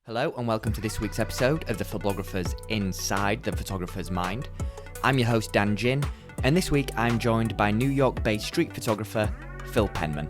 Hello and welcome to this week's episode of the Photographers Inside the Photographer's Mind. I'm your host Dan Gin, and this week I'm joined by New York-based street photographer Phil Penman.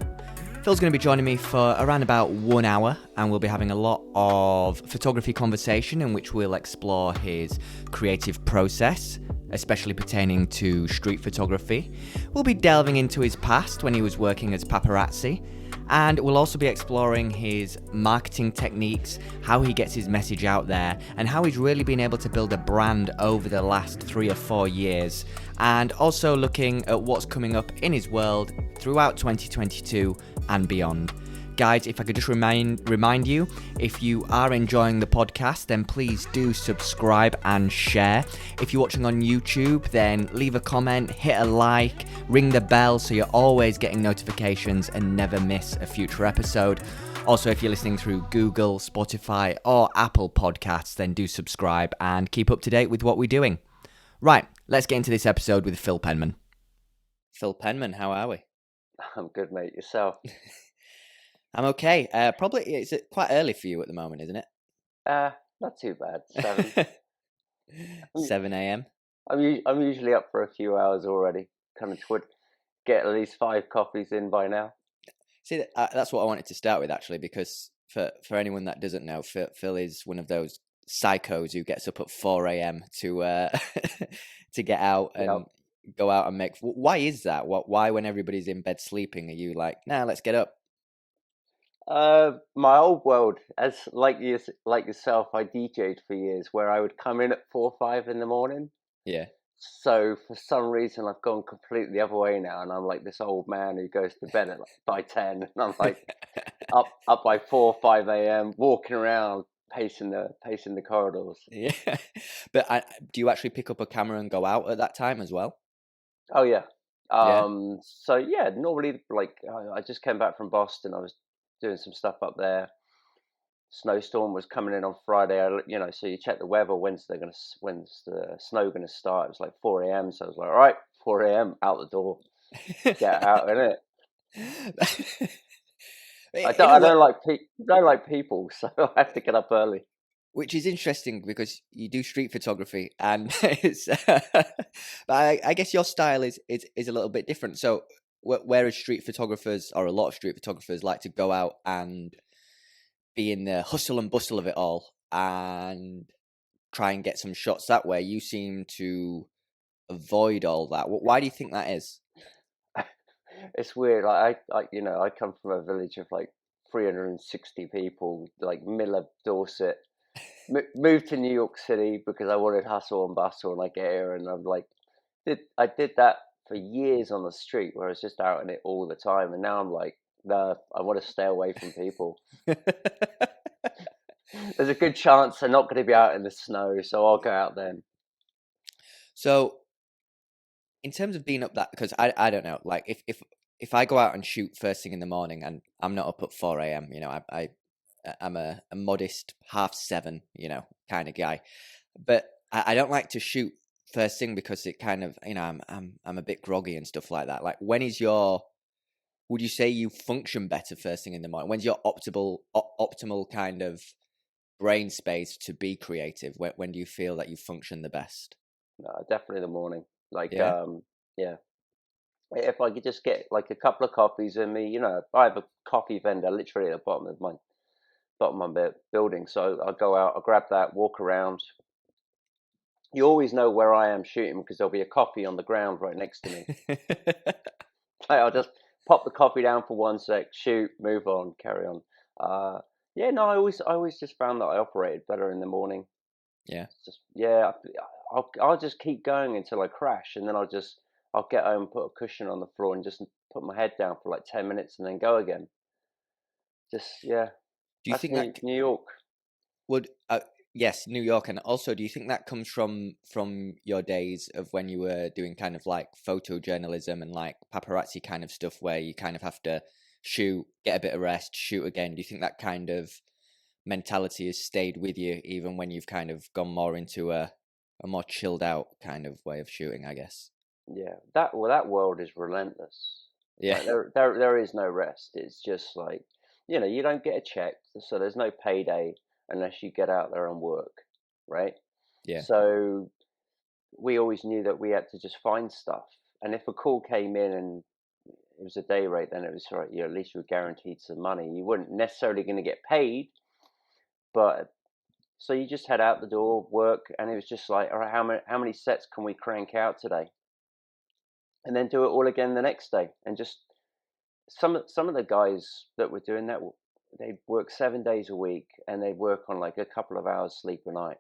Phil's going to be joining me for around about 1 hour, and we'll be having a lot of photography conversation in which we'll explore his creative process, especially pertaining to street photography. We'll be delving into his past when he was working as paparazzi, and we'll also be exploring his marketing techniques, how he gets his message out there, and how he's really been able to build a brand over the last 3 or 4 years, and also looking at what's coming up in his world throughout 2022 and beyond. Guys, if I could just remind you, if you are enjoying the podcast, then please do subscribe and share. If you're watching on YouTube, then leave a comment, hit a like, ring the bell so you're always getting notifications and never miss a future episode. Also, if you're listening through Google, Spotify, or Apple Podcasts, then do subscribe and keep up to date with what we're doing. Right, let's get into this episode with Phil Penman. Phil Penman, how are we? I'm good, mate. Yourself? I'm okay. Probably it's quite early for you at the moment, isn't it? Not too bad. 7. 7 a.m. I'm usually up for a few hours already. Kind of would get at least 5 coffees in by now. See, that's what I wanted to start with actually, because for anyone that doesn't know, Phil is one of those psychos who gets up at 4 a.m. to to get out and go out and make. Why is that? Why when everybody's in bed sleeping are you like, nah, let's get up? My old world, as like yourself, I DJ'd for years, where I would come in at 4 or 5 in the morning. Yeah. So for some reason, I've gone completely the other way now, and I'm like this old man who goes to bed at by 10, and I'm like up by 4 or 5 a.m. walking around, pacing the corridors. Yeah. But do you actually pick up a camera and go out at that time as well? Oh yeah. Yeah. So yeah, normally like I just came back from Boston. I was doing some stuff up there. Snowstorm was coming in on Friday. So you check the weather. When's the snow gonna start? It was like 4 a.m. So I was like, all right, 4 a.m. out the door, get out in it. I don't like people, so I have to get up early. Which is interesting because you do street photography, and it's, but I guess your style is a little bit different. So whereas street photographers, or a lot of street photographers, like to go out and be in the hustle and bustle of it all and try and get some shots that way, you seem to avoid all that. Why do you think that is? It's weird. Like I come from a village of like 360 people, like middle of Dorset. Moved to New York City because I wanted hustle and bustle, and I get here and I'm like, I did that for years on the street where I was just out in it all the time, and now I'm like, no, I want to stay away from people. There's a good chance they're not going to be out in the snow, so I'll go out then. So, in terms of being up that, because I don't know, like if I go out and shoot first thing in the morning and I'm not up at 4 a.m., I'm a modest 6:30, kind of guy, but I don't like to shoot first thing because it kind of, I'm a bit groggy and stuff like that. Like, would you say you function better first thing in the morning? When's your optimal kind of brain space to be creative? When do you feel that you function the best? No, definitely the morning. Like, Yeah. yeah. If I could just get like a couple of coffees in me, I have a coffee vendor literally at the bottom of my building. So I'll go out, I'll grab that, walk around. You always know where I am shooting because there'll be a coffee on the ground right next to me. I'll just pop the coffee down for 1 sec, shoot, move on, carry on. Yeah, no, I always just found that I operated better in the morning. Yeah. I'll just keep going until I crash, and then I'll get home, put a cushion on the floor, and just put my head down for like 10 minutes, and then go again. Yeah. Do you think that New York would? Yes, New York, and also, do you think that comes from your days of when you were doing kind of like photojournalism and like paparazzi kind of stuff, where you kind of have to shoot, get a bit of rest, shoot again? Do you think that kind of mentality has stayed with you even when you've kind of gone more into a more chilled out kind of way of shooting, I guess? Yeah, that world is relentless. Yeah. Like, there is no rest. It's just like, you don't get a check, so there's no payday. unless you get out there and work, right? Yeah. So we always knew that we had to just find stuff. And if a call came in and it was a day rate, then it was right. At least you were guaranteed some money. You weren't necessarily going to get paid, but so you just head out the door, work, and it was just like, all right, how many sets can we crank out today? And then do it all again the next day. And just some of the guys that were doing that, they'd work 7 days a week, and they'd work on like a couple of hours sleep a night.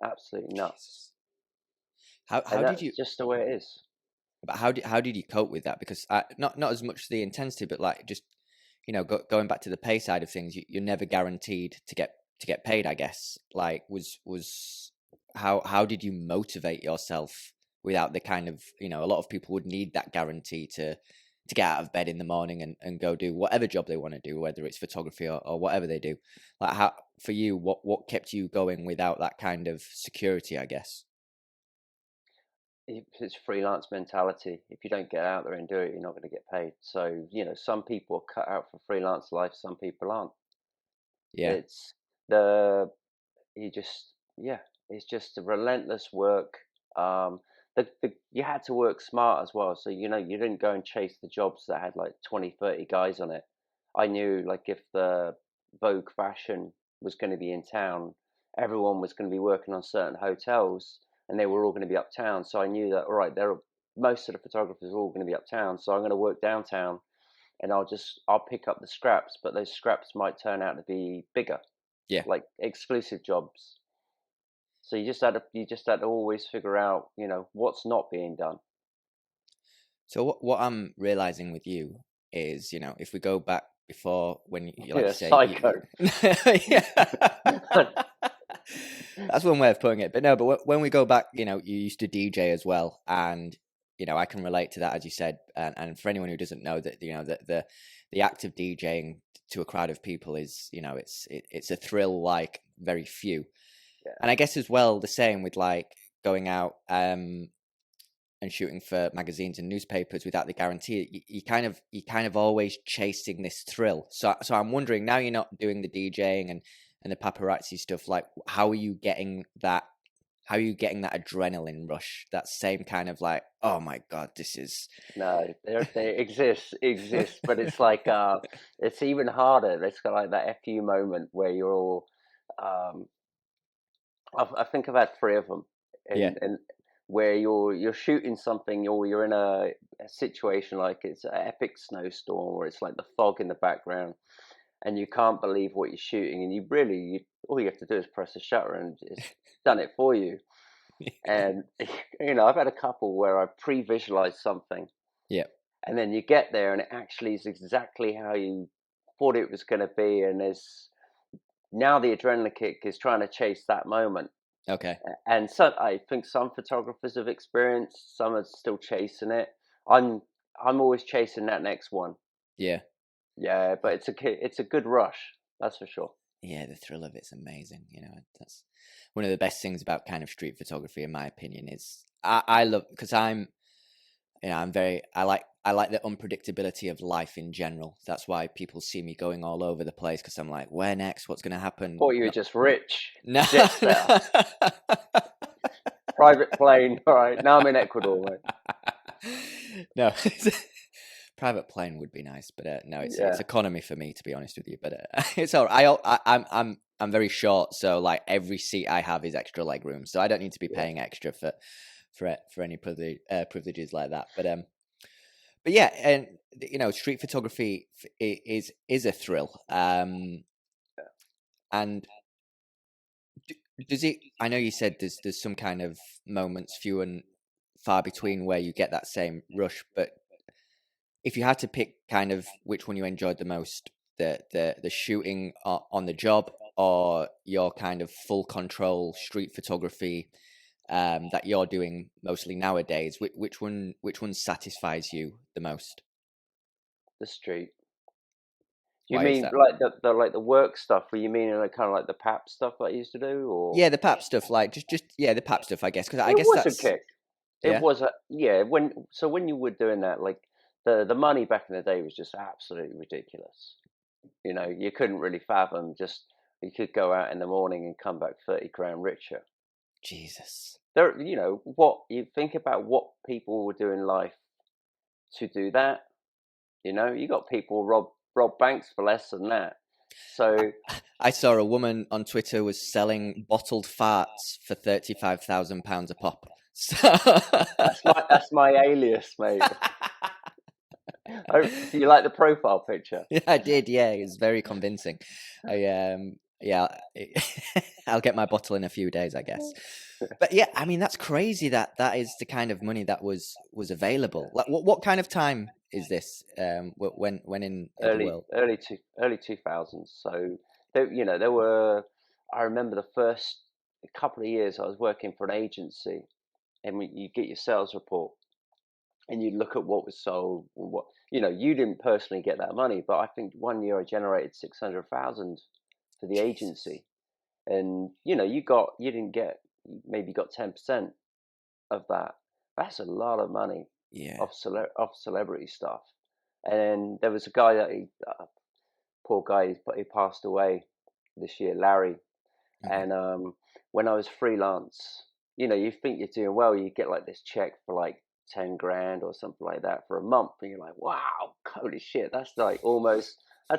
Absolutely nuts. Jesus. How And how did you that's just the way it is. but how did you cope with that? Because not as much the intensity, but like just going back to the pay side of things, you're never guaranteed to get paid. I guess like was how did you motivate yourself without the kind of a lot of people would need that guarantee to get out of bed in the morning and go do whatever job they want to do, whether it's photography or whatever they do. Like how for you, what kept you going without that kind of security? I guess. It's freelance mentality. If you don't get out there and do it, you're not going to get paid. So, some people are cut out for freelance life, some people aren't. Yeah, It's the you just yeah, it's just the relentless work. You had to work smart as well. So, you didn't go and chase the jobs that had like 20, 30 guys on it. I knew like if the Vogue fashion was going to be in town, everyone was going to be working on certain hotels and they were all going to be uptown. So I knew that, all right, most of the photographers are all going to be uptown. So I'm going to work downtown and I'll pick up the scraps, but those scraps might turn out to be bigger, yeah. like exclusive jobs. So you just had to always figure out, what's not being done. So what I'm realizing with you is, if we go back before when you like You're you a say, psycho. yeah, that's one way of putting it. But no, but when we go back, you used to DJ as well, and I can relate to that as you said. And for anyone who doesn't know that, that the act of DJing to a crowd of people is, it's a thrill like very few. Yeah. And I guess as well the same with like going out and shooting for magazines and newspapers without the guarantee. You kind of always chasing this thrill. So I'm wondering, now you're not doing the DJing and the paparazzi stuff, like how are you getting that adrenaline rush, that same kind of like, oh my god, this is No, they exist, but it's like it's even harder. It's got like that FU moment where you're all um, I think I've had three of them, yeah, and where you're shooting something, or you're in a situation like it's an epic snowstorm, or it's like the fog in the background, and you can't believe what you're shooting, and all you have to do is press a shutter, and it's done it for you. And I've had a couple where I pre-visualized something, yeah, and then you get there, and it actually is exactly how you thought it was going to be, and there's now the adrenaline kick is trying to chase that moment. okay, And so I think some photographers have experienced, some are still chasing it. I'm always chasing that next one. yeah, Yeah, but it's a good rush, that's for sure. yeah. The thrill of it's amazing. That's one of the best things about kind of street photography, in my opinion. Is I love, because I'm very, I like the unpredictability of life in general. That's why people see me going all over the place, because I'm like, where next? What's going to happen? Thought you were No, just rich, no, jet setter, private plane. All right, now I'm in Ecuador, mate. no. Private plane would be nice, but no, it's Yeah, economy for me, to be honest with you. But it's all right. I'm very short, so like every seat I have is extra leg room, so I don't need to be yeah. paying extra for any privileges like that. But yeah, and street photography is a thrill. And does it? I know you said there's some kind of moments, few and far between, where you get that same rush. But if you had to pick kind of which one you enjoyed the most, the shooting on the job, or your kind of full control street photography that you're doing mostly nowadays, which one satisfies you the most? The street. Do you Why is mean that? like the work stuff? Or you mean like kind of like the pap stuff that I used to do, or Yeah, the pap stuff, like just yeah, the pap stuff, I guess, because I it guess was a that's kick. It yeah, was a yeah. When you were doing that, like the money back in the day was just absolutely ridiculous. You couldn't really fathom just You could go out in the morning and come back 30 grand richer. Jesus. There, you know, what you think about what people will do in life to do that. You know, you got people rob banks for less than that. So I saw a woman on Twitter was selling bottled farts for £35,000 a pop. So... that's my alias, mate. Do you like the profile picture? Yeah, I did. Yeah, it was very convincing. Yeah, I'll get my bottle in a few days, I guess. But yeah, I mean, that's crazy that that is the kind of money that was available. Like, what kind of time is this? When in the world? Early 2000s. So there, you know, there were. I remember the first couple of years I was working for an agency, and you get your sales report, and you look at what was sold, and what, you know, you didn't personally get that money, but I think one year I generated 600,000 for the Jesus. agency, and you know, you didn't get, maybe got 10% of that. That's a lot of money Yeah. of celebrity stuff. And there was a guy that poor guy, he passed away this year, Larry. Okay. And when I was freelance, you know, you think you're doing well, you get like this check for like 10 grand or something like that for a month, and you're like, wow, holy shit, that's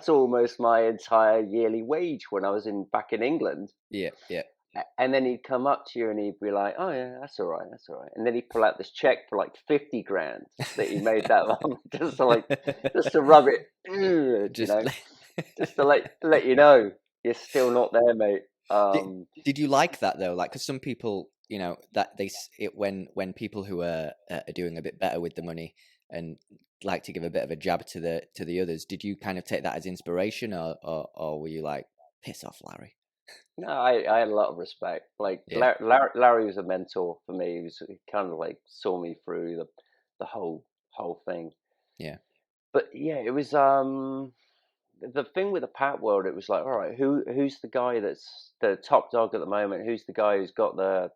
almost my entire yearly wage when I was back in England. Yeah. Yeah. And then he'd come up to you and he'd be like, "Oh yeah, that's all right, that's all right." And then he'd pull out this check for like 50 grand that he made that month, just to rub it, you Just know, just to let you know you're still not there, mate. did you like that though? Like, because some people, you know, that when people who are doing a bit better with the money and like to give a bit of a jab to the others, did you kind of take that as inspiration, or were you like, piss off, Larry? No, I had a lot of respect. Like Yeah. Larry was a mentor for me. He kind of like saw me through the whole thing. Yeah. But yeah, it was the thing with the Pat world. It was like, all right, who's the guy that's the top dog at the moment? Who's the guy who's got the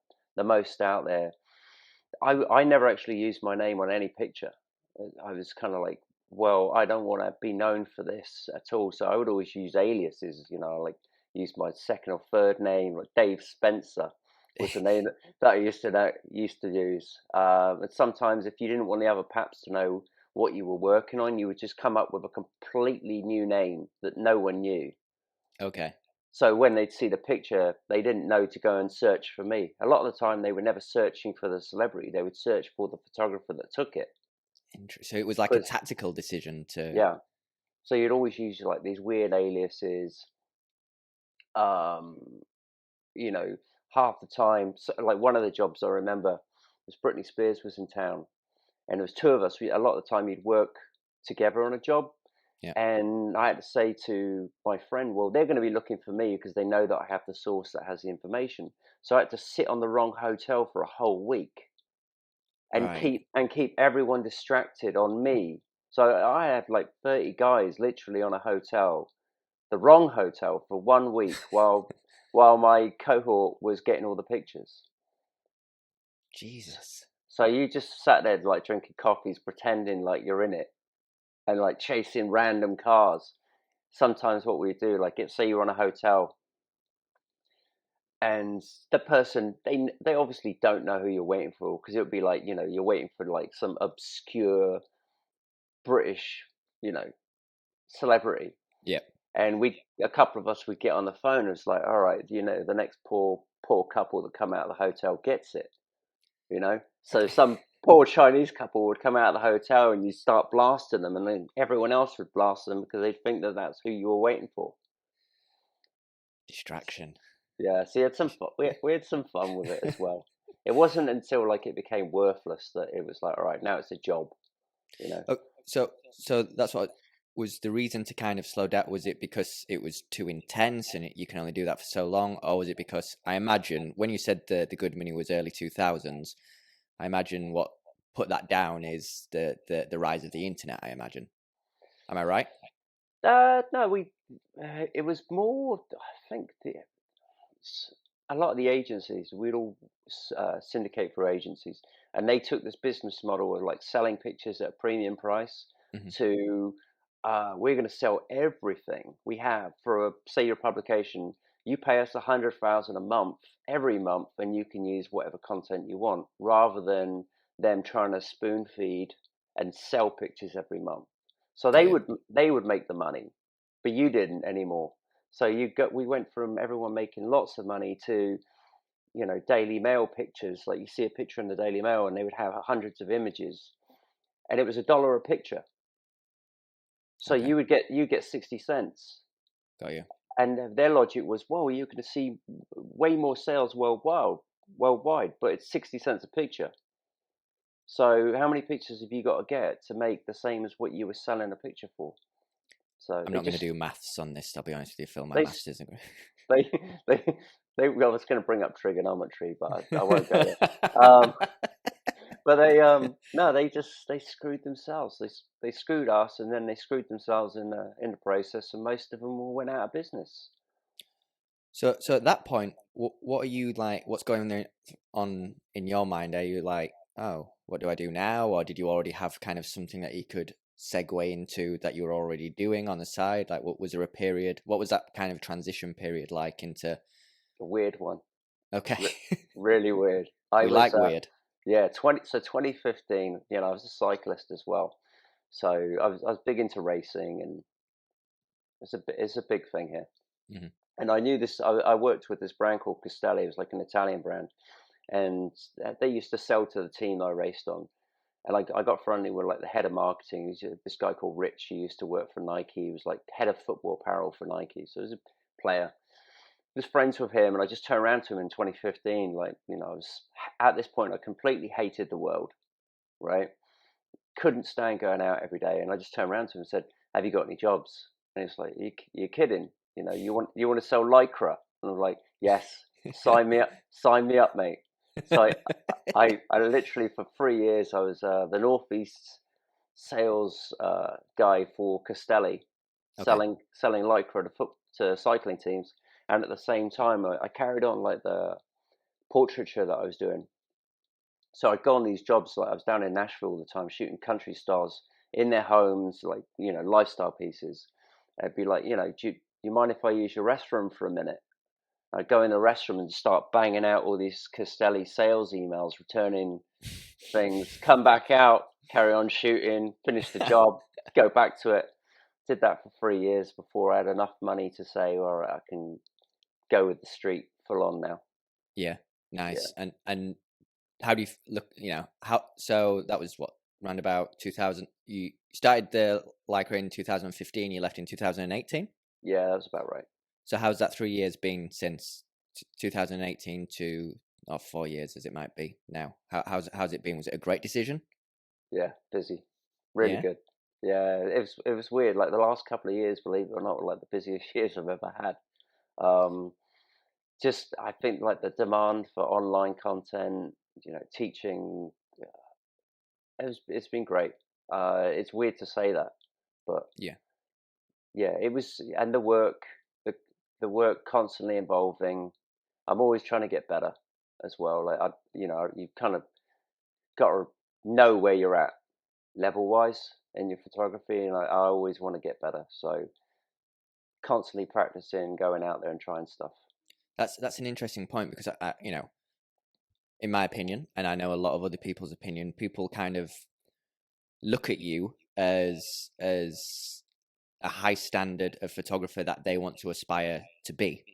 most out there? I never actually used my name on any picture. I was kind of like, well, I don't want to be known for this at all. So I would always use aliases, you know, like use my second or third name, like Dave Spencer was the name that I used to use. And sometimes if you didn't want the other paps to know what you were working on, you would just come up with a completely new name that no one knew. Okay. So when they'd see the picture, they didn't know to go and search for me. A lot of the time, they were never searching for the celebrity; they would search for the photographer that took it. So it was like a Because tactical decision to. yeah, so you'd always use like these weird aliases. Um, you know, half the time, so, like one of the jobs I remember was Britney Spears was in town, and there was two of us. A lot of the time, you'd work together on a job. Yeah. And I had to say to my friend, well, they're going to be looking for me because they know that I have the source that has the information. So I had to sit on the wrong hotel for a whole week and Right. keep everyone distracted on me. So I had like 30 guys literally on a hotel, the wrong hotel for 1 week while my cohort was getting all the pictures. Jesus. So you just sat there like drinking coffees, pretending like you're in it and like chasing random cars. Sometimes what we do, like say you're on a hotel and the person, they obviously don't know who you're waiting for, because it would be like, you know, you're waiting for like some obscure British, you know, celebrity. Yeah. And a couple of us would get on the phone and it's like, all right, you know, the next poor couple that come out of the hotel gets it, you know. So some poor Chinese couple would come out of the hotel and you start blasting them, and then everyone else would blast them because they'd think that that's who you were waiting for. Distraction. Yeah, so we had some fun with it as well. It wasn't until like it became worthless that it was like, all right, now it's a job, you know. Oh, so that's what was the reason to kind of slow down. Was it because it was too intense and you can only do that for so long, or was it because, I imagine when you said the good money was early 2000s, I imagine what put that down is the rise of the internet, I imagine. Am I right? No, it was more. I think a lot of the agencies, we'd all syndicate for agencies, and they took this business model of like selling pictures at a premium price Hmm. to we're going to sell everything we have for say your publication you pay us 100,000 a month every month, and you can use whatever content you want, rather than them trying to spoon feed and sell pictures every month. So Got you. they would make the money, but you didn't anymore. So we went from everyone making lots of money to, Daily Mail pictures. Like, you see a picture in the Daily Mail, and they would have hundreds of images, and it was $1 a picture. So Okay. you get 60 cents. Got you. And their logic was, well, you're going to see way more sales worldwide, but it's 60 cents a picture. So how many pictures have you got to get to make the same as what you were selling a picture for? So I'm not going to do maths on this. I'll be honest with you, Phil. My they maths isn't great. they well, I was going to bring up trigonometry, but I won't go there. But no, they screwed themselves. They screwed us, and then they screwed themselves in the process, and most of them all went out of business. So at that point, what are you like? What's going on in your mind? Are you like, oh, what do I do now? Or did you already have kind of something that you could segue into that you were already doing on the side? Like, what was there a period? What was that kind of transition period like into? A weird one. Okay. Really weird. We like weird. Yeah, 2015, I was a cyclist as well. So I was big into racing, and it's a big thing here. Mm-hmm. And I knew this. I worked with this brand called Castelli. It was like an Italian brand, and they used to sell to the team I raced on. And I got friendly with like the head of marketing. He's this guy called Rich. He used to work for Nike. He was like head of football apparel for Nike. So he was a player. I was friends with him, and I just turned around to him in 2015. Like, I was at this point, I completely hated the world, right? Couldn't stand going out every day, and I just turned around to him and said, "Have you got any jobs?" And he's like, "You're kidding? You want to sell lycra?" And I'm like, "Yes, sign me up, mate." So I literally, for 3 years, I was the Northeast sales guy for Castelli, Okay. selling lycra to cycling teams, and at the same time, I carried on like the portraiture that I was doing. So I'd go on these jobs. Like, I was down in Nashville all the time, shooting country stars in their homes, like, lifestyle pieces. I'd be like, do you mind if I use your restroom for a minute? I'd go in the restroom and start banging out all these Castelli sales emails, returning things, come back out, carry on shooting, finish the job, go back to it. Did that for 3 years before I had enough money to say, all right, I can go with the street full on now. Yeah. Yeah. Nice. And how do you look? How? So that was what, around about 2000. You started the Lycra in 2015. You left in 2018. Yeah, that was about right. So how's that 3 years been since 2018 to, or 4 years as it might be now? How's it been? Was it a great decision? Yeah, busy. Really Yeah. good. Yeah, it was weird. Like, the last couple of years, believe it or not, were like the busiest years I've ever had. Um, just, I think, like, the demand for online content, teaching, it's been great. It's weird to say that, but Yeah. yeah, it was. And the the work constantly evolving. I'm always trying to get better as well. Like, you kind of got to know where you're at level wise in your photography, and I always want to get better. So constantly practicing, going out there and trying stuff. That's an interesting point because in my opinion, and I know a lot of other people's opinion, people kind of look at you as a high standard of photographer that they want to aspire to be.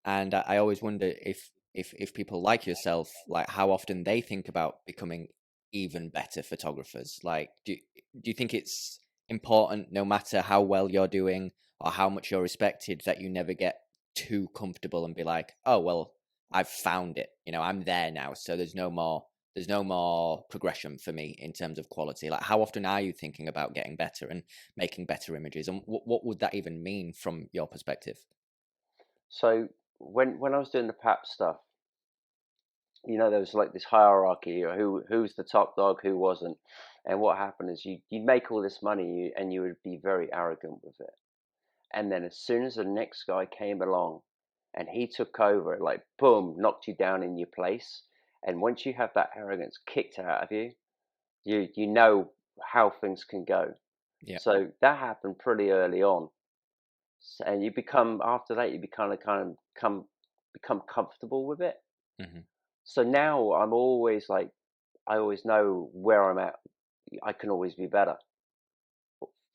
And I always wonder if people like yourself, like how often they think about becoming even better photographers. Like, do you think it's important, no matter how well you're doing or how much you're respected, that you never get too comfortable and be like, oh well, I've found it. I'm there now, so there's no more progression for me in terms of quality. Like, how often are you thinking about getting better and making better images, and what would that even mean from your perspective? So when I was doing the PAP stuff, there was like this hierarchy, or who's the top dog, who wasn't. And what happened is you'd make all this money, and you would be very arrogant with it. And then as soon as the next guy came along and he took over, like, boom, knocked you down in your place. And once you have that arrogance kicked out of you, you know how things can go. Yeah. So that happened pretty early on. And you become after that, you become comfortable with it. Hmm. So now I'm always like, I always know where I'm at. I can always be better.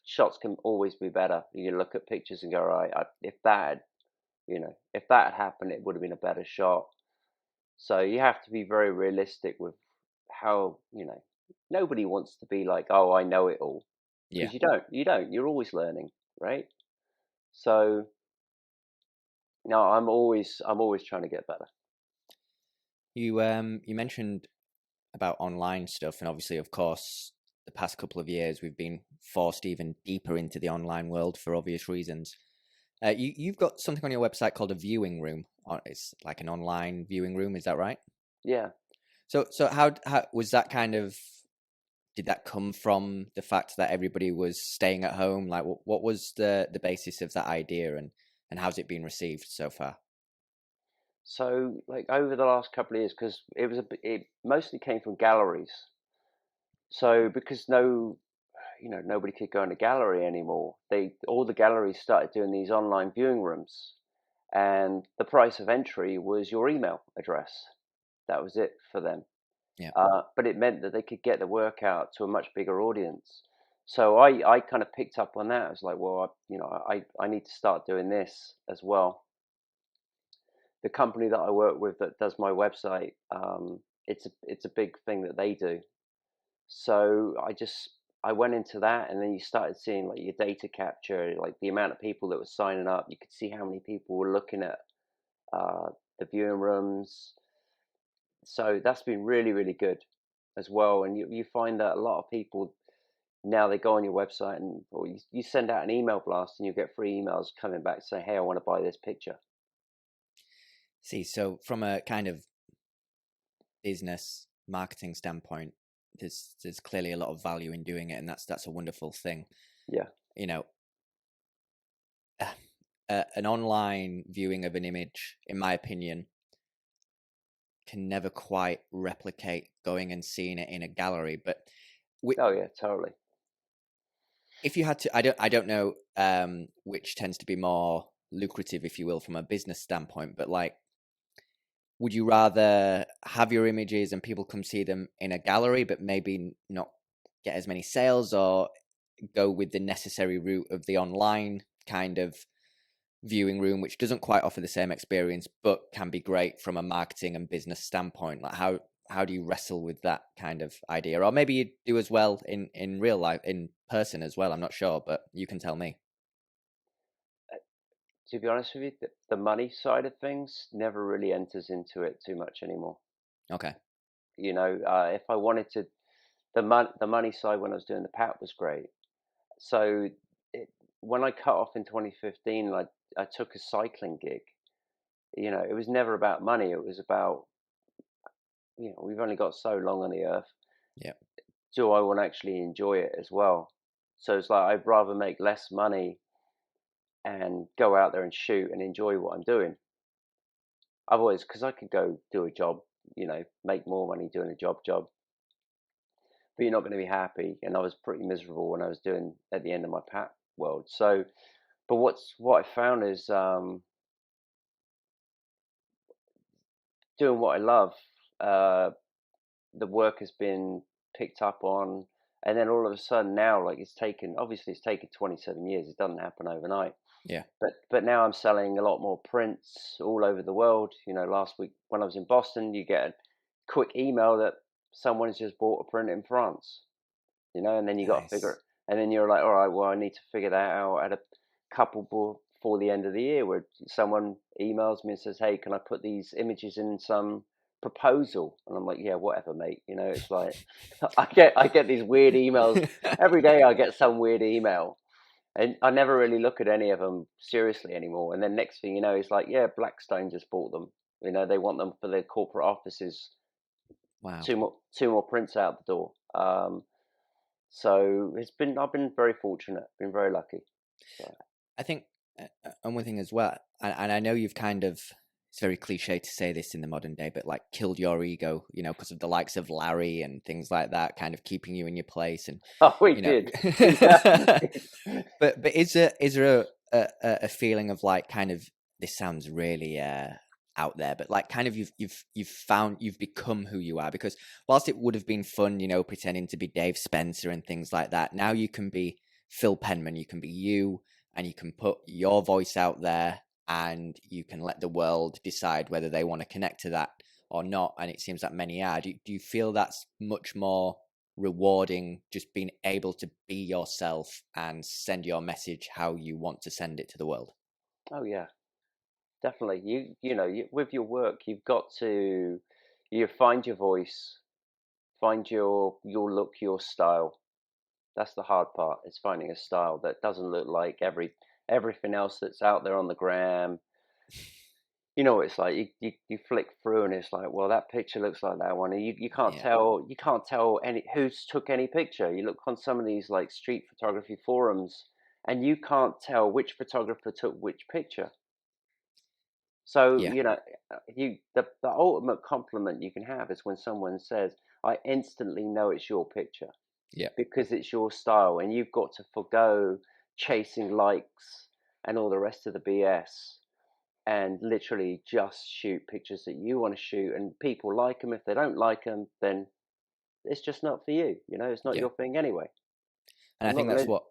Shots can always be better. You look at pictures and go, all right, if that had happened, it would have been a better shot. So you have to be very realistic with how, nobody wants to be like, oh, I know it all, Yeah. because you don't. You're always learning, right? So no, I'm always trying to get better. You mentioned about online stuff, and obviously, of course, the past couple of years we've been forced even deeper into the online world for obvious reasons. You've got something on your website called a viewing room. It's like an online viewing room. Is that right? Yeah. So how was that kind of? Did that come from the fact that everybody was staying at home? Like, what was the basis of that idea, and how's it been received so far? So like over the last couple of years, because it mostly came from galleries. So because nobody could go in a gallery anymore, all the galleries started doing these online viewing rooms, and the price of entry was your email address. That was it for them. Yeah. But it meant that they could get the work out to a much bigger audience. So I kind of picked up on that. I was like, well, I need to start doing this as well. The company that I work with that does my website, it's a big thing that they do. So I went into that, and then you started seeing like your data capture, like the amount of people that were signing up. You could see how many people were looking at the viewing rooms. So that's been really, really good as well. And you find that a lot of people now, they go on your website, or you send out an email blast, and you get free emails coming back saying, hey, I want to buy this picture. See, so from a kind of business marketing standpoint, there's clearly a lot of value in doing it, and that's a wonderful thing. Yeah. You know, an online viewing of an image, in my opinion, can never quite replicate going and seeing it in a gallery. But Oh yeah, totally. if you had to, I don't know which tends to be more lucrative, if you will, from a business standpoint. But like, would you rather have your images and people come see them in a gallery, but maybe not get as many sales, or go with the necessary route of the online kind of viewing room, which doesn't quite offer the same experience, but can be great from a marketing and business standpoint? Like, how do you wrestle with that kind of idea? Or maybe you do as well in real life, in person as well. I'm not sure, but you can tell me. To be honest with you, the money side of things never really enters into it too much anymore. Okay. If I wanted to, the money side when I was doing the pat was great. So when I cut off in 2015, I took a cycling gig. It was never about money. It was about, we've only got so long on the earth. Yeah. Do I want to actually enjoy it as well? So it's like I'd rather make less money and go out there and shoot and enjoy what I'm doing. Because I could go do a job, make more money doing a job, but you're not going to be happy. And I was pretty miserable when I was doing at the end of my pat world. So, but what I found is doing what I love. The work has been picked up on, and then all of a sudden now, like it's taken 27 years. It doesn't happen overnight. Yeah. But now I'm selling a lot more prints all over the world. Last week when I was in Boston, you get a quick email that someone's just bought a print in France. And then you got to figure Nice. it, and then you're like, all right, well, I need to figure that out at a couple before the end of the year, where someone emails me and says, hey, can I put these images in some proposal? And I'm like, yeah, whatever, mate. It's like I get these weird emails every day. I get some weird email, and I never really look at any of them seriously anymore. And then next thing you know, it's like, yeah, Blackstone just bought them. They want them for their corporate offices. Wow. Two more prints out the door. So I've been very fortunate, been very lucky. So. I think, and one thing as well, and I know you've kind of, it's very cliche to say this in the modern day, but like killed your ego, because of the likes of Larry and things like that, kind of keeping you in your place. And Oh, we you know, did. Yeah. but is there a feeling of like kind of, this sounds really out there, but like kind of you've become who you are? Because whilst it would have been fun, pretending to be Dave Spencer and things like that, now you can be Phil Penman, you can be you, and you can put your voice out there, and you can let the world decide whether they want to connect to that or not. And it seems that many are. Do you feel that's much more rewarding, just being able to be yourself and send your message how you want to send it to the world? Oh yeah, definitely. With your work, you've got to you find your voice, find your look, your style. That's the hard part. Is finding a style that doesn't look like everything else that's out there on the gram. You know what it's like. You flick through and it's like, well, that picture looks like that one. And you can't Yeah, tell any who's took any picture. You look on some of these like street photography forums, and you can't tell which photographer took which picture. So yeah, the ultimate compliment you can have is when someone says, "I instantly know it's your picture yeah, because it's your style," and you've got to forgo chasing likes and all the rest of the BS and literally just shoot pictures that you want to shoot, and people like them. If they don't like them, then it's just not for you. It's not yeah. your thing anyway. And I I'm not think that's gonna. what.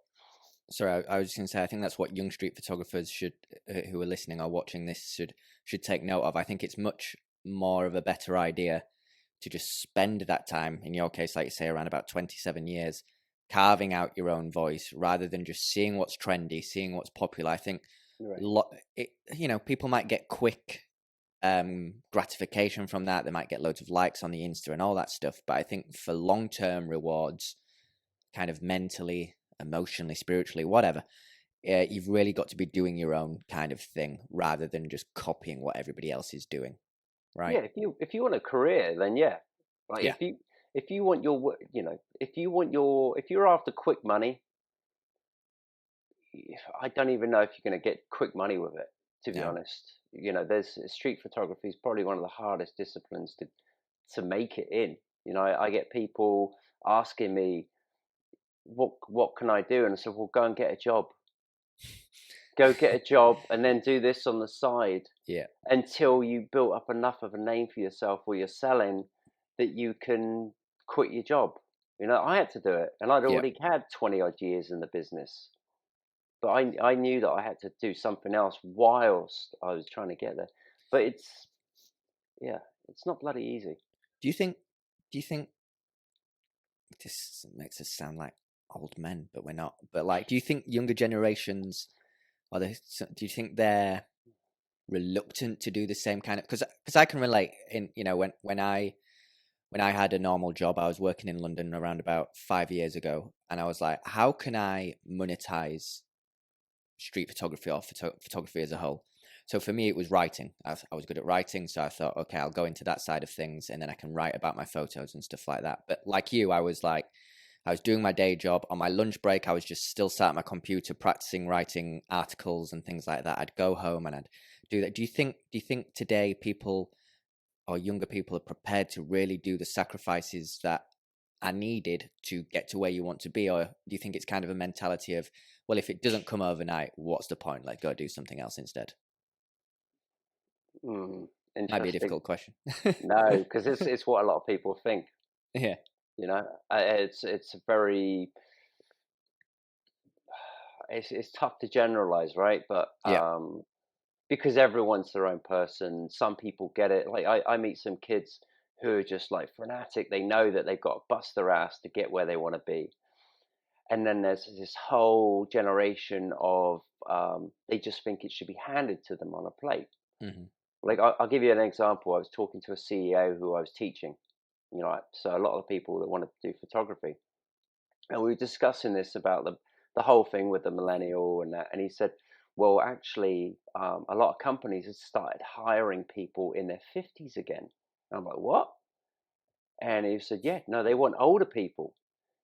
Sorry, I was just going to say. I think that's what young street photographers should, who are listening or watching this, should take note of. I think it's much more of a better idea to just spend that time, in your case, like you say, around about 27 years, carving out your own voice rather than just seeing what's trendy, seeing what's popular. I think Right. people might get quick gratification from that. They might get loads of likes on the Insta and all that stuff. But I think for long-term rewards, kind of mentally, emotionally, spiritually, whatever, you've really got to be doing your own kind of thing rather than just copying what everybody else is doing, Yeah. right? If you want a career, then yeah. Like Yeah, if you want your if you're after quick money, I don't even know if you're going to get quick money with it. To be no, honest, there's street photography is probably one of the hardest disciplines to make it in. I get people asking me, what can I do? And I said, well, go and get a job. Go get a job and then do this on the side yeah, until you built up enough of a name for yourself where you're selling that you can quit your job. I had to do it, and I'd yeah. already had 20 odd years in the business. But I knew that I had to do something else whilst I was trying to get there. But yeah, it's not bloody easy. Do you think? Do you think this makes us sound like old men, but we're not? But like, do you think younger generations are they? Do you think they're reluctant to do the same kind of? Because I can relate. In when I had a normal job, I was working in London around about 5 years ago, and I was like, how can I monetize street photography or photography as a whole? So for me, it was writing. I was good at writing, so I thought, okay, I'll go into that side of things, and then I can write about my photos and stuff like that. But like you, I was like, I was doing my day job. On my lunch break, I was just still sat at my computer practicing writing articles and things like that. I'd go home and I'd do that. Do you think today people or younger people are prepared to really do the sacrifices that are needed to get to where you want to be? Or do you think it's kind of a mentality of, well, if it doesn't come overnight, what's the point? Like, go do something else instead. Hmm, Might be a interesting. difficult question. No, because it's what a lot of people think. Yeah, It's a very it's tough to generalize, right? But yeah, because everyone's their own person, some people get it. Like I meet some kids who are just like fanatic. They know that they've got to bust their ass to get where they want to be. And then there's this whole generation of they just think it should be handed to them on a plate. hmm, Like I'll give you an example. I was talking to a CEO who I was teaching. So a lot of people that want to do photography, and we were discussing this about the whole thing with the millennial and that. And he said, well, actually, a lot of companies have started hiring people in their 50s again. And I'm like, what? And he said, yeah, no, they want older people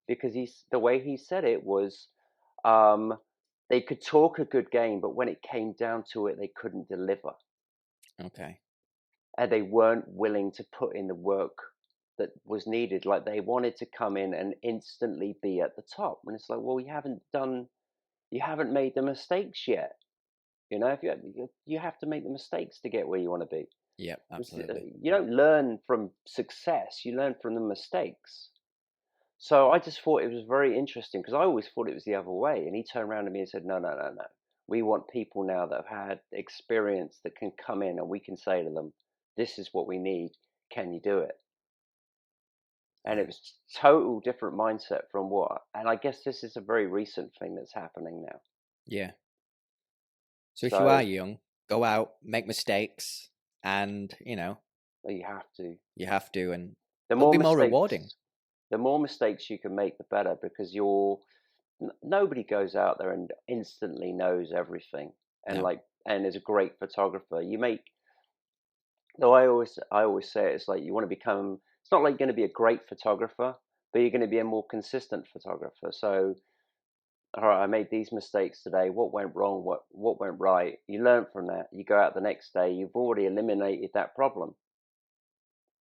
because the way he said it was, um, they could talk a good game, but when it came down to it, they couldn't deliver, okay, and they weren't willing to put in the work that was needed. Like they wanted to come in and instantly be at the top, and it's like, well, you haven't done. you haven't made the mistakes yet. If you have to make the mistakes to get where you want to be. Yep, absolutely. You don't learn from success; you learn from the mistakes. So I just thought it was very interesting because I always thought it was the other way. And he turned around to me and said, "No, no, no, no. We want people now that have had experience that can come in and we can say to them, this is what we need. Can you do it?" And it Right. was total different mindset from what. And I guess this is a very recent thing that's happening now. Yeah. So if you are So young, go out, make mistakes, and you have to. you have to, and The it'll more be more rewarding. mistakes, the more mistakes you can make, the better because nobody goes out there and instantly knows everything and No. is a great photographer. You make though I always say it's like you want to become. It's not like you're going to be a great photographer, but you're going to be a more consistent photographer. So, all right, I made these mistakes today. What went wrong? What went right? You learn from that. You go out the next day. You've already eliminated that problem.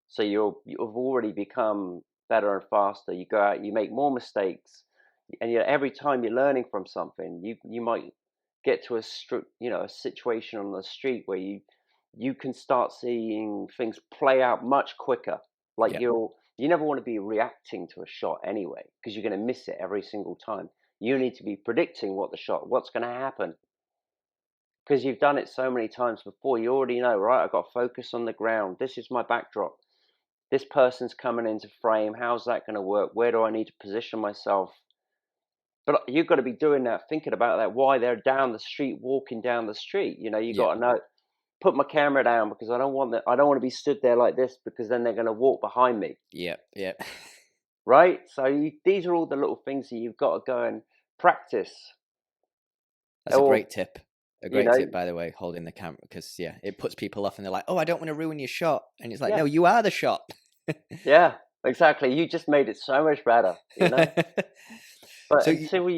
So you've already become better and faster. You go out, you make more mistakes, and every time you're learning from something, you might get to a situation on the street where you can start seeing things play out much quicker. Like Yeah. you never want to be reacting to a shot anyway, because you're going to miss it every single time. You need to be predicting what's going to happen, because you've done it so many times before. You already know, right? I've got focus on the ground. This is my backdrop. This person's coming into frame. How's that going to work? Where do I need to position myself? But you've got to be doing that, thinking about that. Why they're down the street, walking down the street. You Yeah. got to know. Put my camera down because I don't want that. I don't want to be stood there like this because then they're going to walk behind me, Yeah. Yeah. right? So these are all the little things that you've got to go and practice. That's a Or great tip. A you great know, tip, by the way, holding the camera, because it puts people off, and they're like, "Oh, I don't want to ruin your shot," and it's like, yeah, "No, you are the shot." yeah, exactly. You just made it so much better. But so, until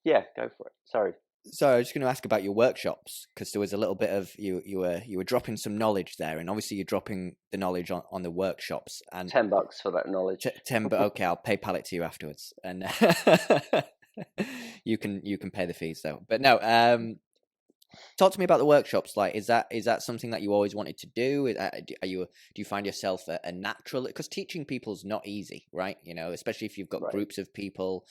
yeah, go for it. Sorry. so I was just going to ask about your workshops, because there was a little bit of you were dropping some knowledge there, and obviously you're dropping the knowledge on the workshops, and $10 for that knowledge. 10, but okay, I'll PayPal it to you afterwards, and you can pay the fees though. But no, talk to me about the workshops. Like, is that something that you always wanted to do? Do you find yourself a natural? Because teaching people's not easy, right? Especially if you've got Right. groups of people.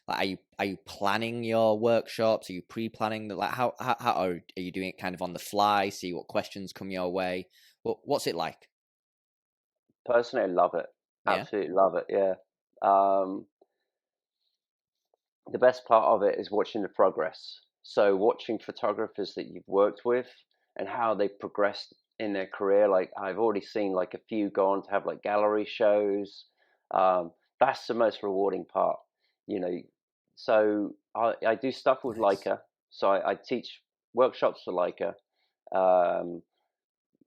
Like, are you planning your workshops? Are you pre-planning? Like, how are you doing it kind of on the fly? See what questions come your way. What's it like? Personally, I love it. Yeah. Absolutely love it. Yeah. Um, the best part of it is watching the progress. So watching photographers that you've worked with and how they progressed in their career. Like I've already seen like a few go on to have like gallery shows. That's the most rewarding part, you know. So I do stuff with Nice. Leica. So I teach workshops for Leica. Um,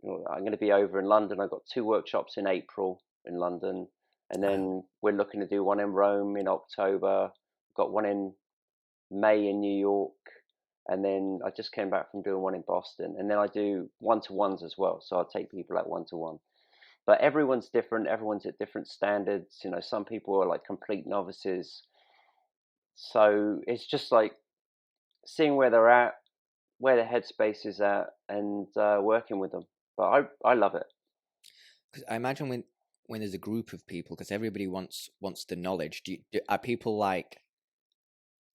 I'm going to be over in London. I've got 2 workshops in April in London, and Wow. then we're looking to do one in Rome in October. Got one in May in New York, and then I just came back from doing one in Boston, and then I do one-to-ones as well. So I take people at one-to-one. But everyone's different. Everyone's at different standards. Some people are like complete novices. So it's just like seeing where they're at, where their headspace is at, and working with them. But I love it. Because I imagine when there's a group of people, because everybody wants the knowledge. Are people like?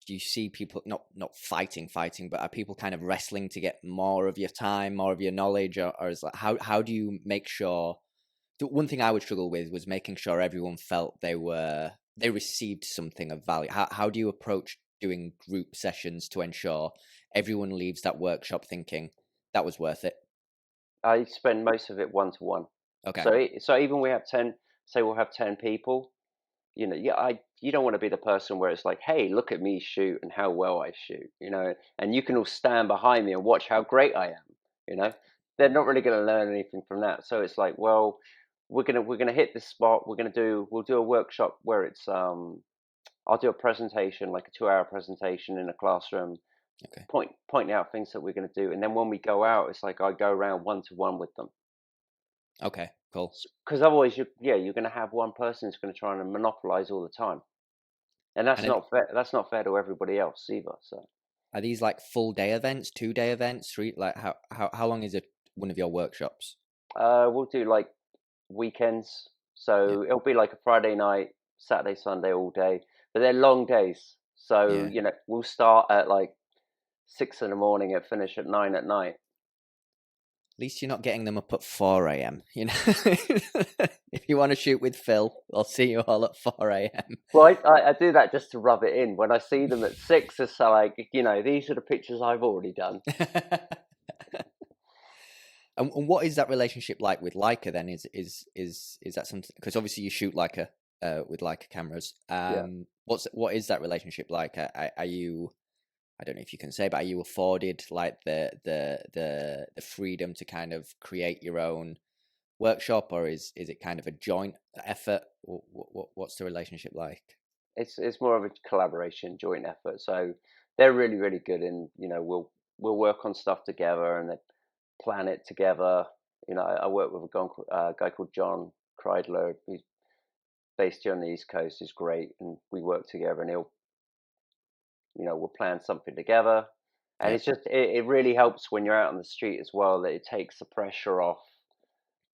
Do you see people not fighting, but are people kind of wrestling to get more of your time, more of your knowledge, or is like how do you make sure? The one thing I would struggle with was making sure everyone felt they received something of value. How do you approach doing group sessions to ensure everyone leaves that workshop thinking that was worth it? I spend most of it one-to-one. Okay. So even we have 10, say we'll have 10 people. Yeah, you don't want to be the person where it's like, hey, look at me shoot and how well I shoot, and you can all stand behind me and watch how great I am. You know, they're not really going to learn anything from that. So it's like, well, we're gonna hit this spot. We'll do a workshop where I'll do a presentation, like a 2-hour presentation in a classroom, Okay. pointing out things that we're going to do, and then when we go out, it's like I go around one-to-one with them. Okay. Cool. Because otherwise, you're going to have one person who's going to try and monopolize all the time, and that's And not fair. That's not fair to everybody else either. So Are these like full day events, 2 day events, three? Like how long is it? One of your workshops? We'll do like weekends, Yeah, so it'll be like a Friday night, Saturday, Sunday, all day. But they're long days, so yeah. we'll start at like 6 in the morning and finish at 9 at night. At least you're not getting them up at 4 a.m. You know, if you want to shoot with Phil, I'll see you all at 4 a.m. Well, I do that just to rub it in. When I see them at 6, it's like, these are the pictures I've already done. And what is that relationship like with Leica then? Is that something? Because obviously you shoot Leica with Leica cameras. Yeah. What is that relationship like? Are you? I don't know if you can say, but are you afforded like the freedom to kind of create your own workshop, or is it kind of a joint effort? What's the relationship like? It's more of a collaboration, joint effort. So they're really, really good in, we'll work on stuff together and then plan it together. I work with a guy called John Kreidler. He's based here on the East Coast. He's great, and we work together. And we'll plan something together. And Yeah. it's just it really helps when you're out on the street as well, that it takes the pressure off.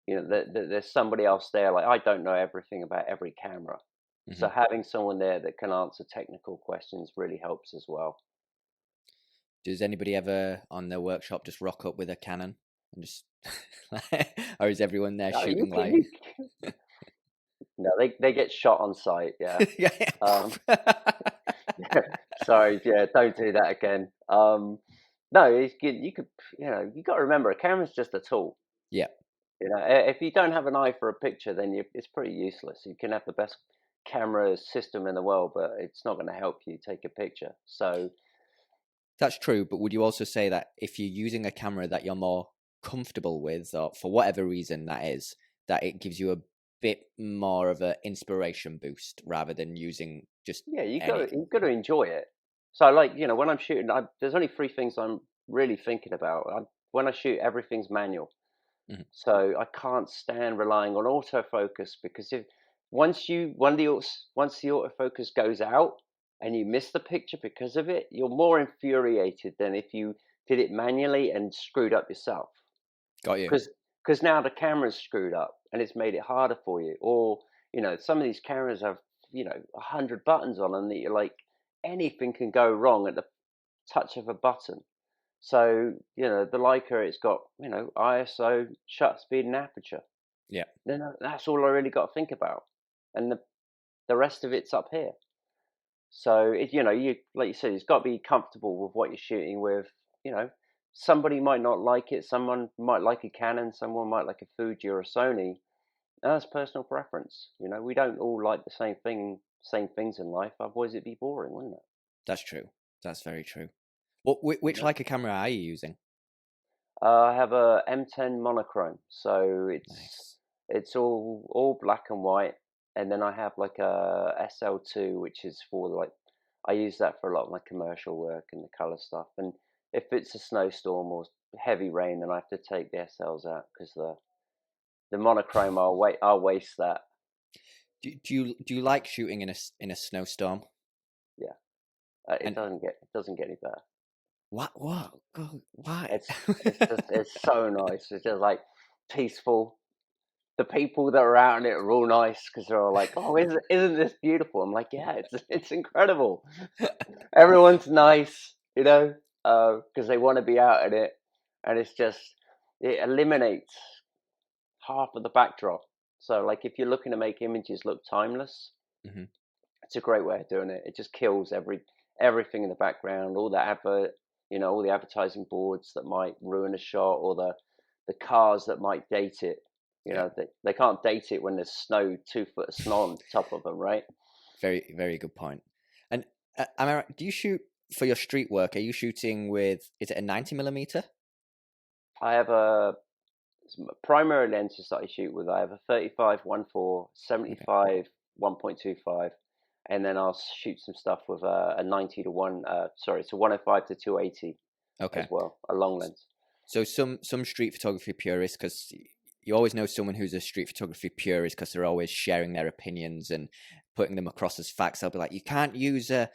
There's somebody else there. Like, I don't know everything about every camera, Hmm. so having someone there that can answer technical questions really helps as well. Does anybody ever on their workshop just rock up with a Canon and just, or is everyone there Oh, you shooting can, like? you no, they get shot on site. Yeah. Yeah. Um, sorry. Yeah, don't do that again. No, it's good. You got to remember, a camera's just a tool. Yeah. If you don't have an eye for a picture, then it's pretty useless. You can have the best camera system in the world, but it's not going to help you take a picture. So That's true, but would you also say that if you're using a camera that you're more comfortable with, or for whatever reason that is, that it gives you a bit more of an inspiration boost rather than using just yeah, any? you got to enjoy it. So like when I'm shooting, there's only three things I'm really thinking about. When I shoot, everything's manual. Mhm. So I can't stand relying on autofocus, because if once you when the once the autofocus goes out and you miss the picture because of it, you're more infuriated than if you did it manually and screwed up yourself. Got you. Because now the camera's screwed up and it's made it harder for you. Or some of these cameras have 100 buttons on them that you're like, anything can go wrong at the touch of a button. So, the Leica, it's got, ISO, shutter speed, and aperture. Yeah. Then that's all I really got to think about. And the rest of it's up here. So, you like you said, it's got to be comfortable with what you're shooting with. You know, Somebody might not like it. Someone might like a Canon. Someone might like a Fuji or a Sony. That's personal preference. We don't all like the same things in life. Otherwise, it'd be boring, wouldn't it? That's true. That's very true. Which Yeah. Leica camera are you using? I have a M10 monochrome, so Nice. it's all black and white, and then I have like a SL2, which is for like I use that for a lot of my commercial work and the color stuff. And if it's a snowstorm or heavy rain, then I have to take the SLs out, because the monochrome, I'll waste that. Do you like shooting in a snowstorm? Yeah, And it doesn't get any better. what? God, why? It's so nice. It's just like peaceful. The people that are out in it are all nice, because they're all like, "Oh, isn't this beautiful?" I'm like, "Yeah, it's incredible." Everyone's nice, because they want to be out in it, and it eliminates half of the backdrop. So, like, if you're looking to make images look timeless, Hmm. it's a great way of doing it. It just kills everything in the background, all the advertising boards that might ruin a shot, or the cars that might date it. Yeah. They can't date it when there's snow, 2 foot of snow on top of them, right? Very, very good point. And am I right? Do you shoot for your street work? Are you shooting with? Is it a 90 millimeter? I have some primary lenses that I shoot with. I have a 35 1.4, Okay. 75 1.25, and then I'll shoot some stuff with a 90 to 105 to 280 as Okay. well, a long lens. So some street photography purists, because you always know someone who's a street photography purist because they're always sharing their opinions and putting them across as facts. They'll be like, you can't use a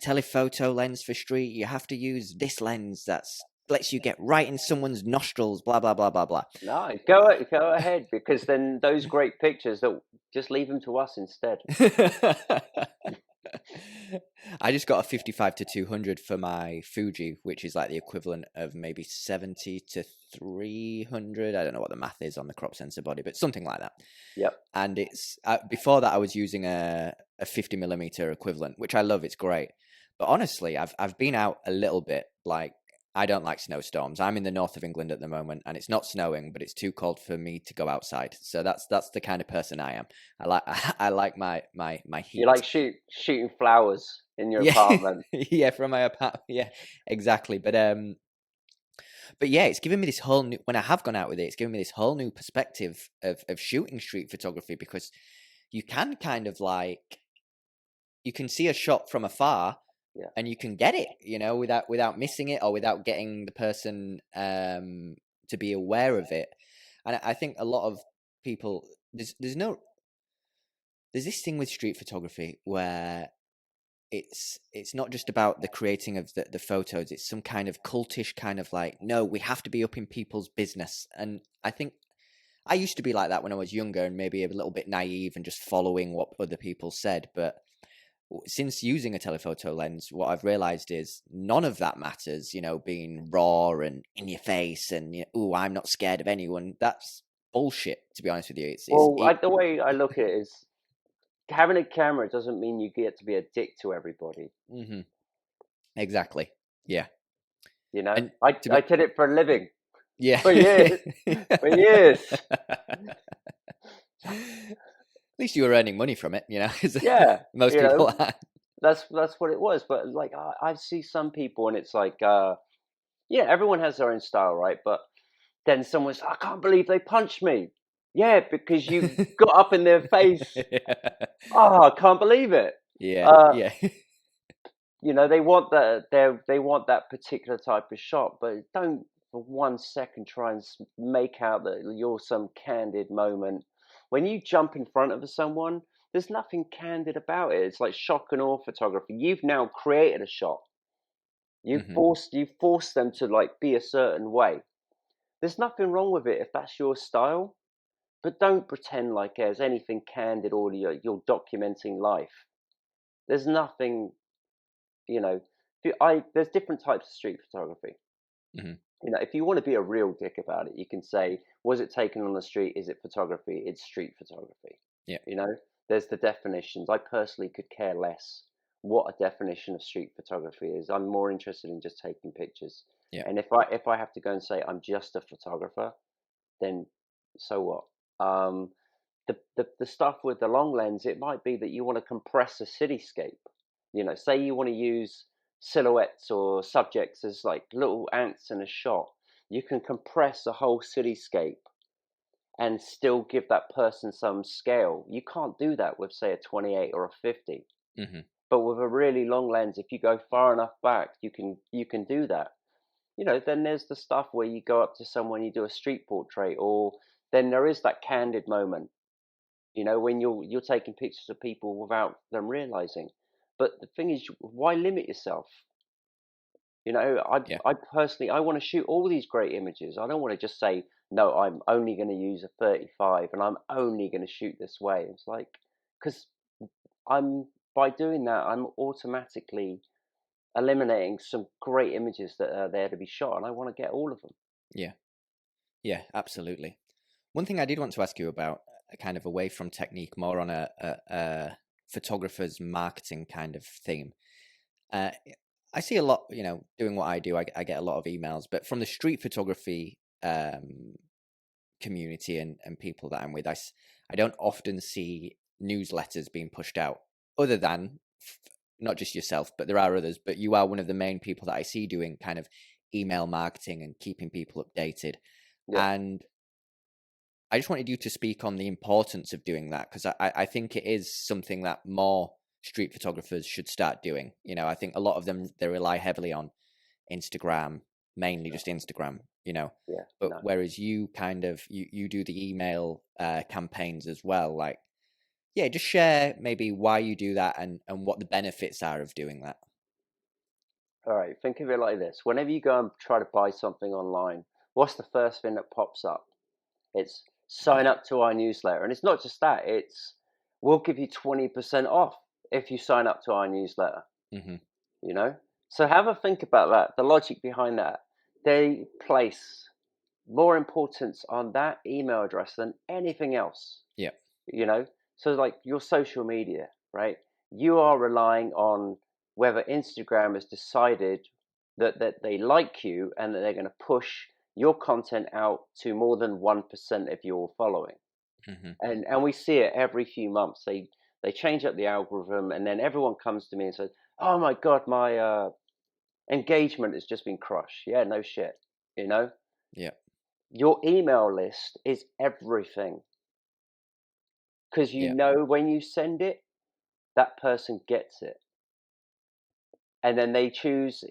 telephoto lens for street. You have to use this lens that's lets you get right in someone's nostrils, blah, blah, blah, blah, blah. No, go ahead, because then those great pictures, that just leave them to us instead. I just got a 55 to 200 for my Fuji, which is like the equivalent of maybe 70 to 300. I don't know what the math is on the crop sensor body, but something like that. Yep. And it's before that I was using a 50 millimeter equivalent, which I love. It's great. But honestly, I've been out a little bit. Like, I don't like snowstorms. I'm in the north of England at the moment, and it's not snowing, but it's too cold for me to go outside. So that's the kind of person I am. I like my heat. You like shooting flowers in your apartment. Yeah, from my apartment. Yeah, exactly. But yeah, it's given me this whole new. When I have gone out with it, it's given me this whole new perspective of shooting street photography, because you can kind of like, you can see a shot from afar. Yeah. And you can get it, without missing it, or without getting the person to be aware of it. And I think a lot of people, there's this thing with street photography where it's not just about the creating of the photos. It's some kind of cultish kind of like, no, we have to be up in people's business. And I think I used to be like that when I was younger, and maybe a little bit naive and just following what other people said. But since using a telephoto lens, what I've realized is none of that matters, being raw and in your face and, I'm not scared of anyone. That's bullshit, to be honest with you. The way I look at it is, having a camera doesn't mean you get to be a dick to everybody. Mm-hmm. Exactly. Yeah. I did it for a living. Yeah. For years. For years. At least you were earning money from it, Yeah, most people are. That's what it was. But like, I see some people, and it's like, everyone has their own style, right? But then someone's, I can't believe they punched me. Yeah, because you got up in their face. Oh, I can't believe it. Yeah, yeah. They want that particular type of shot, but don't for 1 second try and make out that you're some candid moment. When you jump in front of someone, there's nothing candid about it. It's like shock and awe photography. You've now created a shot. You've forced them to like be a certain way. There's nothing wrong with it if that's your style, but don't pretend like there's anything candid or you're documenting life. There's nothing, there's different types of street photography. Mm-hmm. If you want to be a real dick about it, you can say, was it taken on the street? Is it photography? It's street photography. Yeah. There's the definitions. I personally could care less what a definition of street photography is. I'm more interested in just taking pictures. Yeah. And if I have to go and say I'm just a photographer, then so what? The stuff with the long lens, it might be that you want to compress a cityscape. Say you want to use silhouettes or subjects as like little ants in a shot. You can compress a whole cityscape and still give that person some scale. You can't do that with, say, a 28 or a 50. Mm-hmm. But with a really long lens, if you go far enough back, you can do that. Then there's the stuff where you go up to someone, you do a street portrait, or then there is that candid moment, when you're taking pictures of people without them realizing. But the thing is, why limit yourself? I personally, I want to shoot all these great images. I don't want to just say, no, I'm only going to use a 35 and I'm only going to shoot this way. It's like, because by doing that, I'm automatically eliminating some great images that are there to be shot, and I want to get all of them. Yeah, absolutely. One thing I did want to ask you about, kind of away from technique, more on a photographer's marketing kind of theme. I see a lot, doing what I do, I get a lot of emails, but from the street photography community and people that I'm with, I don't often see newsletters being pushed out, other than not just yourself, but there are others, but you are one of the main people that I see doing kind of email marketing and keeping people updated. Yeah. And I just wanted you to speak on the importance of doing that, because I think it is something that more street photographers should start doing. I think a lot of them, they rely heavily on Instagram, mainly just Instagram, Yeah, but no. whereas you kind of you do the email campaigns as well. Like, yeah, just share maybe why you do that and what the benefits are of doing that. All right, think of it like this. Whenever you go and try to buy something online, what's the first thing that pops up? It's sign up to our newsletter. And it's not just that, it's we'll give you 20% off if you sign up to our newsletter, Mm-hmm. you know? So have a think about that, the logic behind that. They place more importance on that email address than anything else, Yeah. you know? So like your social media, right? You are relying on whether Instagram has decided that they like you and that they're going to push your content out to more than 1% of your following. Mm-hmm. And we see it every few months. They change up the algorithm, and then everyone comes to me and says, "Oh my god, my engagement has just been crushed." Yeah, no shit. You know, Yeah. your email list is everything because you Yeah. know when you send it, that person gets it, and then they choose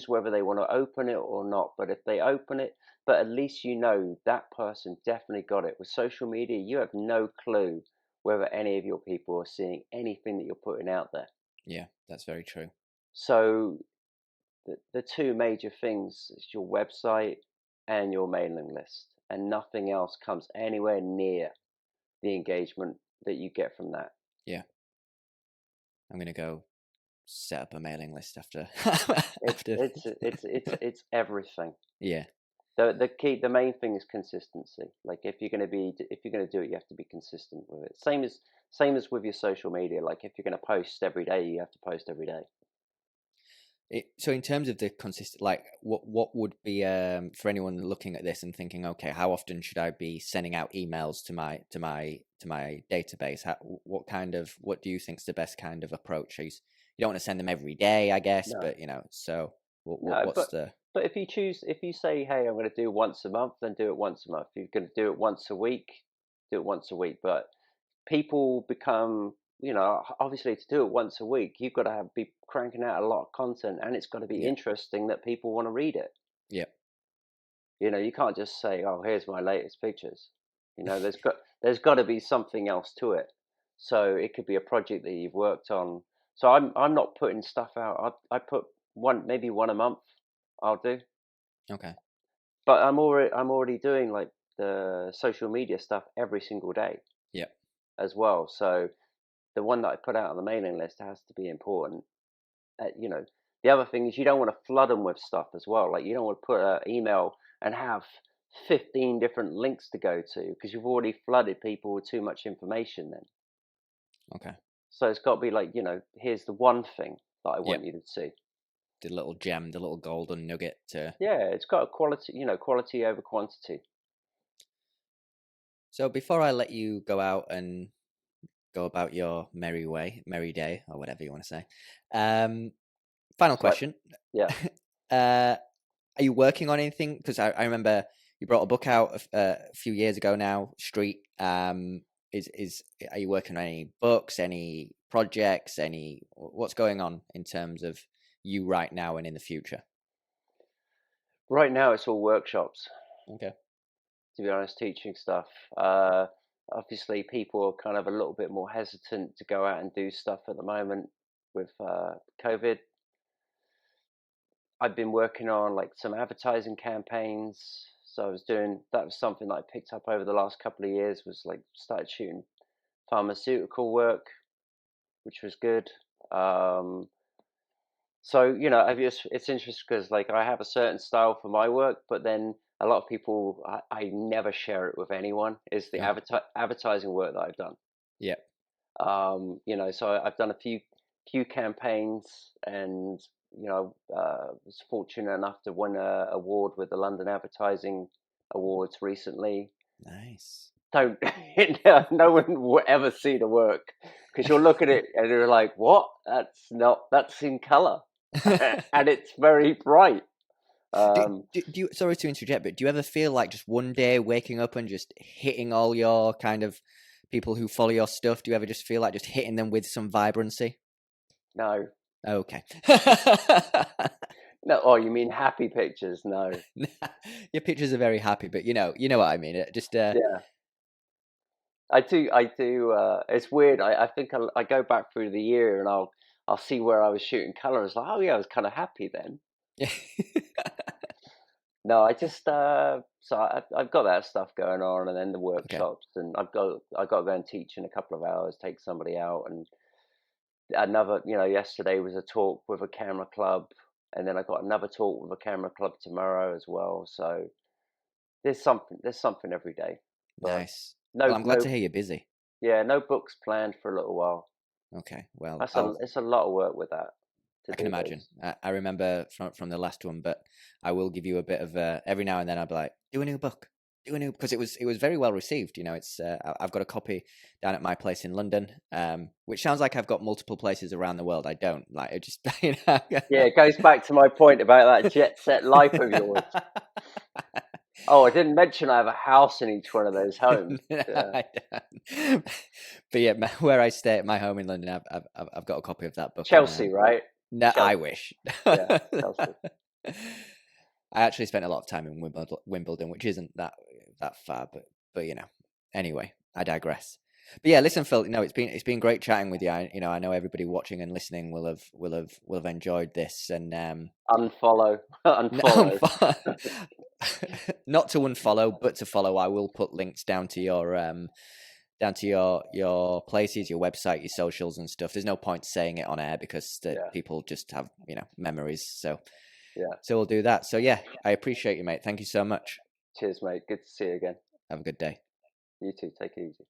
whether they want to open it or not. But if they open it, but at least you know that person definitely got it. With social media, you have no clue whether any of your people are seeing anything that you're putting out there. Yeah. That's very true. So the two major things is your website and your mailing list, and nothing else comes anywhere near the engagement that you get from that. Yeah. I'm gonna go set up a mailing list after It's after. it's it's it's it's everything. Yeah. The main thing is consistency. Like if you're gonna do it, you have to be consistent with it. Same as with your social media. Like if you're gonna post every day, you have to post every day. So in terms of the consistent, like what would be for anyone looking at this and thinking, okay, how often should I be sending out emails to my database? What do you think is the best kind of approach? You don't want to send them every day, I guess, No, but so no, what's the but if you say, hey, I'm going to do once a month, then do it once a month. If you're going to do it once a week, do it once a week. But people become, obviously to do it once a week, you've got to be cranking out a lot of content, and it's got to be yeah, interesting that people want to read it. yeah, You can't just say, "Oh, here's my latest pictures." There's got to be something else to it. So it could be a project that you've worked on. So I'm not putting stuff out. I put maybe one a month. I'll do, okay, but I'm already doing like the social media stuff every single day yeah, as well. So the one that I put out on the mailing list has to be important. uh, you know, the other thing is you don't want to flood them with stuff as well. Like you don't want to put an email and have 15 different links to go to because you've already flooded people with too much information then. okay, So it's got to be like, here's the one thing that I yeah, want you to see. the little gem, the little golden nugget to. Yeah, it's got a quality over quantity. So before I let you go out and go about your merry day, or whatever you want to say, final It's like, question. yeah. uh, Are you working on anything? Because I remember you brought a book out a few years ago now, Street. Are you working on any books, any projects, what's going on in terms of you right now and in the future? Right now it's all workshops, Okay. to be honest, teaching stuff. Uh, Obviously, people are kind of a little bit more hesitant to go out and do stuff at the moment with COVID. I've been working on like some advertising campaigns. So that was something that I picked up over the last couple of years, was like started shooting pharmaceutical work, which was good. Um, so it's interesting because like I have a certain style for my work, but then a lot of people I never share it with anyone. Is the Okay. advertising work that I've done. Yeah. So I've done a few campaigns, and was fortunate enough to win an award with the London Advertising Awards recently. Nice. Don't no one will ever see the work because you'll look at it and you're like, what? That's in color, and it's very bright. Do you, sorry to interject, but do you ever feel like just one day waking up and just hitting all your kind of people who follow your stuff? Do you ever just feel like just hitting them with some vibrancy? No, Okay. No, oh, you mean happy pictures? No. Your pictures are very happy, but you know what I mean. Yeah, I do. I do. It's weird. I think I go back through the year and I'll see where I was shooting colors. Like, oh yeah, I was kind of happy then. Yeah. No, I just so I've got that stuff going on, and then the Okay. workshops, and I got to go and teach in a couple of hours, take somebody out, and another. Yesterday was a talk with a camera club, and then I got another talk with a camera club tomorrow as well. So there's something every day, but Nice. Well, no I'm glad no to hear you're busy. yeah, no books planned for a little while. Okay. Well, That's it's a lot of work with that to I can do imagine. those. I remember from the last one, but I will give you a bit of every now and then. I'll be like, do a new book, because it was very well received. It's I've got a copy down at my place in London, which sounds like I've got multiple places around the world. I don't like it. Just Yeah, it goes back to my point about that jet set life of yours. Oh, I didn't mention I have a house in each one of those homes. No, Yeah. I don't. But yeah, where I stay at my home in London, I've got a copy of that book, and Chelsea, right? no, I Chelsea. wish. Yeah, Chelsea. I actually spent a lot of time in Wimbledon, which isn't that far, but Anyway, I digress. But yeah, listen, Phil. It's been great chatting with you. I know everybody watching and listening will have enjoyed this, and Unfollow. no, Unfollow. not to unfollow, but to follow. I will put links down to your places, your website, your socials and stuff. There's no point saying it on air because Yeah. people just have memories. So Yeah. we'll do that. So yeah, I appreciate you, mate. Thank you so much. Cheers, mate. Good to see you again. Have a good day. You too. Take it easy.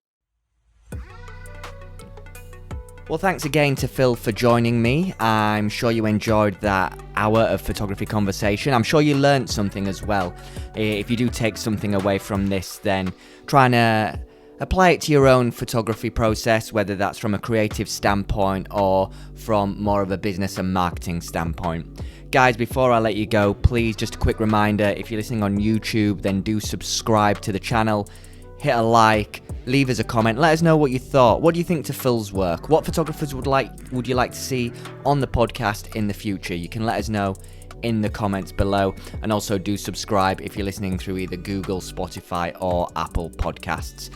Well, thanks again to Phil for joining me. I'm sure you enjoyed that hour of photography conversation. I'm sure you learned something as well. If you do take something away from this, then try and apply it to your own photography process, whether that's from a creative standpoint or from more of a business and marketing standpoint. Guys, before I let you go, please, just a quick reminder, if you're listening on YouTube, then do subscribe to the channel. Hit a like, leave us a comment, let us know what you thought. What do you think to Phil's work? What photographers would you like to see on the podcast in the future? You can let us know in the comments below, and also do subscribe if you're listening through either Google, Spotify or Apple Podcasts.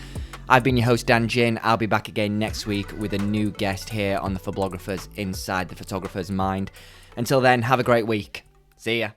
I've been your host, Dan Gin. I'll be back again next week with a new guest here on the Photographers Inside the Photographer's Mind. Until then, have a great week. See ya.